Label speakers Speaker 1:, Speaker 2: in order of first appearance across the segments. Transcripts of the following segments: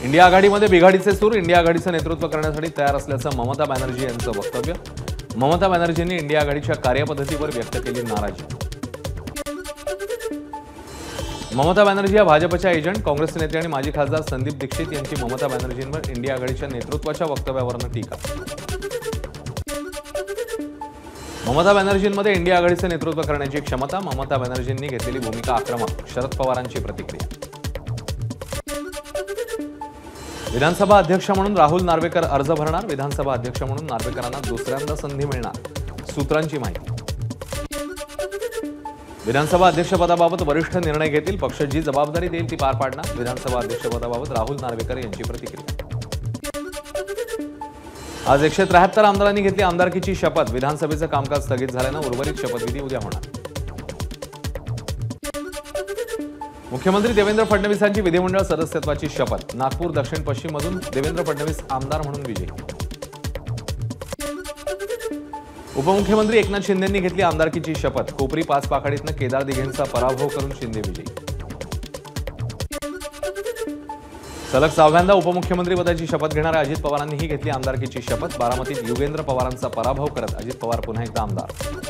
Speaker 1: India आघाडीमध्ये बिघाडीचे सूर, India आघाडीचं नेतृत्व करण्यासाठी तयार असल्याचं ममता बॅनर्जी यांचं वक्तव्य। ममता बॅनर्जींनी इंडिया आघाडीच्या कार्यपद्धतीवर व्यक्त केली नाराजी। ममता बॅनर्जी या भाजपच्या एजंट, काँग्रेस नेते आणि माजी खासदार संदीप दीक्षित यांची ममता बॅनर्जींवर इंडिया आघाडीच्या नेतृत्वाच्या वक्तव्यावरून टीका। ममता बॅनर्जींमध्ये इंडिया आघाडीचे नेतृत्व करण्याची क्षमता, ममता बॅनर्जींनी घेतलेली भूमिका आक्रमक, शरद पवारांची प्रतिक्रिया। विधानसभा अध्यक्ष म्हणून राहुल नार्वेकर अर्ज भरणार, विधानसभा अध्यक्ष म्हणून नार्वेकरांना दुसऱ्यांदा संधी मिळणार, सूत्रांची माहिती। विधानसभा अध्यक्षपदाबाबत वरिष्ठ निर्णय घेतील, पक्ष जी जबाबदारी देईल ती पार पाडणार, विधानसभा अध्यक्षपदाबाबत राहुल नार्वेकर यांची प्रतिक्रिया। आज 173 आमदारांनी घेतली आमदारकीची शपथ, विधानसभेचं कामकाज स्थगित झाल्यानं उर्वरित शपथविधी उद्या होणार। मुख्यमंत्री देवेंद्र फडणवीसांची विधिमंडळ सदस्यत्वाची शपथ, नागपूर दक्षिण पश्चिम मधून देवेंद्र फडणवीस आमदार म्हणून विजयी। उपमुख्यमंत्री एकनाथ शिंदेंनी घेतली आमदारकीची शपथ, कोपरी 5 पाखाडीतनं केदार दिघेंचा पराभव करून शिंदे विजयी। सलग 6व्यांदा उपमुख्यमंत्री पदाची शपथ घेणाऱ्या अजित पवारांनीही घेतली आमदारकीची शपथ, बारामतीत युगेंद्र पवारांचा पराभव करत अजित पवार पुन्हा एकदा आमदार।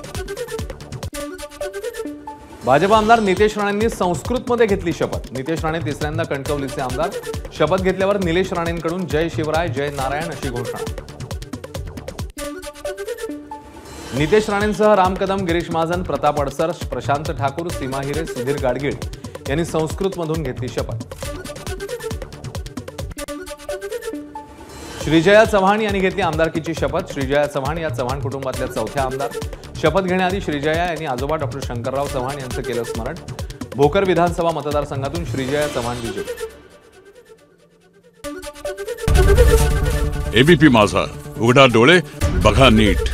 Speaker 1: भाजप आमदार नितेश राणेंनी संस्कृतमध्ये घेतली शपथ, नितेश राणे तिसऱ्यांदा कणकवलीचे आमदार, शपथ घेतल्यावर निलेश राणेंकडून जय शिवराय जय नारायण अशी घोषणा। नितेश राणेंसह राम कदम, गिरीश महाजन, प्रताप अडसर, प्रशांत ठाकूर, सीमा हिरे, सुधीर गाडगीळ यांनी संस्कृतमधून घेतली शपथ। श्रीजया चव्हाण यांनी घेतली आमदारकीची शपथ, श्रीजया चव्हाण या चव्हाण कुटुंबातल्या चौथ्या आमदार। शपथ घेण्याआधी श्रीजया यांनी आजोबा डॉक्टर शंकरराव चव्हाण यांचं केलं स्मरण। भोकर विधानसभा मतदारसंघातून श्रीजया चव्हाण विजयी।
Speaker 2: एबीपी माझा, उघडा डोळे बघा नीट।